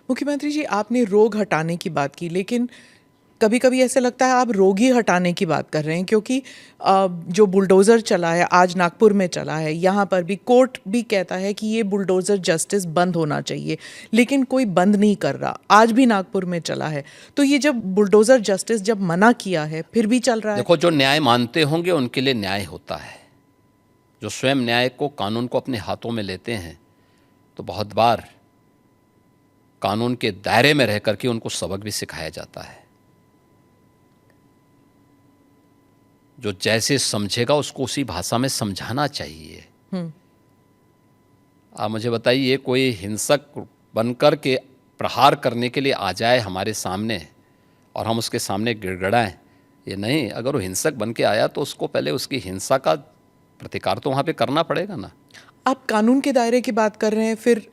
मुख्यमंत्री जी, आपने रोग हटाने की बात की, लेकिन कभी कभी ऐसे लगता है आप रोग ही हटाने की बात कर रहे हैं, क्योंकि जो बुलडोज़र चला है, आज नागपुर में चला है, यहाँ पर भी कोर्ट भी कहता है कि ये बुलडोज़र जस्टिस बंद होना चाहिए, लेकिन कोई बंद नहीं कर रहा। आज भी नागपुर में चला है, तो ये जब बुलडोज़र जस्टिस जब मना किया है फिर भी चल रहा है। देखो, जो न्याय मानते होंगे उनके लिए न्याय होता है। जो स्वयं न्याय को, कानून को अपने हाथों में लेते हैं, तो बहुत बार कानून के दायरे में रह करके उनको सबक भी सिखाया जाता है। जो जैसे समझेगा उसको उसी भाषा में समझाना चाहिए। आप मुझे बताइए, कोई हिंसक बनकर के प्रहार करने के लिए आ जाए हमारे सामने और हम उसके सामने गिड़गिड़ाएं? ये नहीं। अगर वो हिंसक बन के आया तो उसको पहले उसकी हिंसा का प्रतिकार तो वहाँ पे करना पड़ेगा ना। आप कानून के दायरे की बात कर रहे हैं, फिर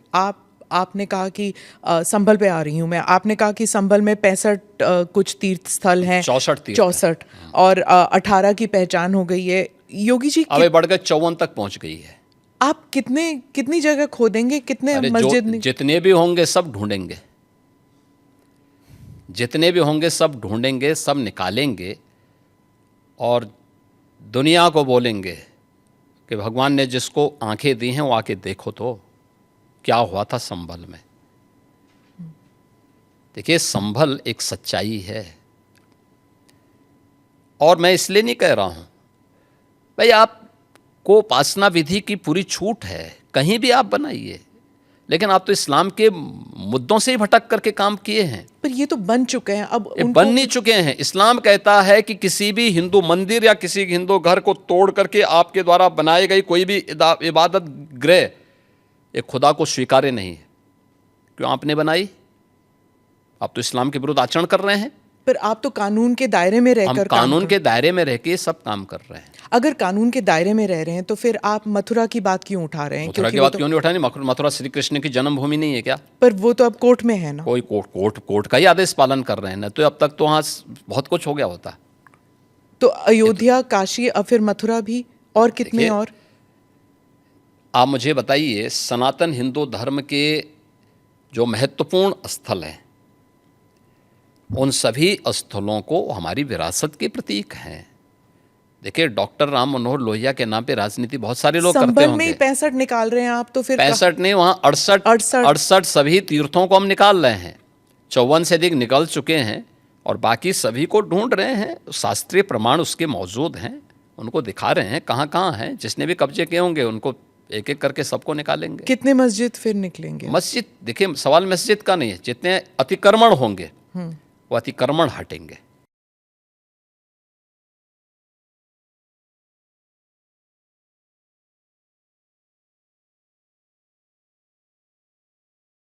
आपने कहा कि संभल पे आ रही हूँ मैं, आपने कहा कि संभल में 65 कुछ तीर्थ स्थल हैं, 64 और 18 की पहचान हो गई है। योगी जी, अब बढ़ गए 54 तक पहुँच गई है। आप कितनी जगह खोदेंगे, कितने मस्जिद? जितने भी होंगे सब ढूंढेंगे, जितने भी होंगे सब ढूंढेंगे, सब निकालेंगे और दुनिया को बोलेंगे कि भगवान ने जिसको आंखें दी हैं वो आके देखो तो क्या हुआ था संभल में। देखिए, संभल एक सच्चाई है, और मैं इसलिए नहीं कह रहा हूं भाई आपको उपासना विधि की पूरी छूट है, कहीं भी आप बनाइए, लेकिन आप तो इस्लाम के मुद्दों से ही भटक करके काम किए हैं। पर ये तो बन चुके हैं, अब बन नहीं चुके हैं। इस्लाम कहता है कि किसी भी हिंदू मंदिर या किसी हिंदू घर को तोड़ करके आपके द्वारा बनाई गई कोई भी इबादत गृह एक खुदा को स्वीकार्य नहीं है। क्यों आपने बनाई? आप तो इस्लाम के विरुद्ध आचरण कर रहे हैं। पर आप तो कानून के दायरे में रहकर, हम कानून के दायरे में रह के सब काम कर रहे हैं। अगर कानून के दायरे में रह रहे हैं तो फिर आप मथुरा की बात क्यों उठा रहे हैं? मथुरा की बात क्यों नहीं उठानी? मथुरा श्री कृष्ण की जन्मभूमि नहीं है क्या? पर वो तो अब कोर्ट में है ना। कोई कोर्ट का ही आदेश पालन कर रहे हैं ना, तो अब तक तो वहाँ बहुत कुछ हो गया होता। तो अयोध्या, काशी, और फिर मथुरा भी, और कितने और? आप मुझे बताइए, सनातन हिंदू धर्म के जो महत्वपूर्ण स्थल हैं उन सभी स्थलों को हमारी विरासत के प्रतीक हैं। देखिए, डॉक्टर राम मनोहर लोहिया के नाम पे राजनीति बहुत सारे लोग करते होंगे। संभल में 65 निकाल रहे हैं आप, तो फिर 65 नहीं, वहाँ 68 सभी तीर्थों को हम निकाल रहे हैं। 54 से अधिक निकल चुके हैं और बाकी सभी को ढूंढ रहे हैं। शास्त्रीय प्रमाण उसके मौजूद हैं, उनको दिखा रहे हैं कहाँ कहाँ हैं। जिसने भी कब्जे किए होंगे उनको एक एक करके सबको निकालेंगे। कितने मस्जिद फिर निकलेंगे? मस्जिद, देखिए, सवाल मस्जिद का नहीं है, जितने अतिक्रमण होंगे वो अतिक्रमण हटेंगे।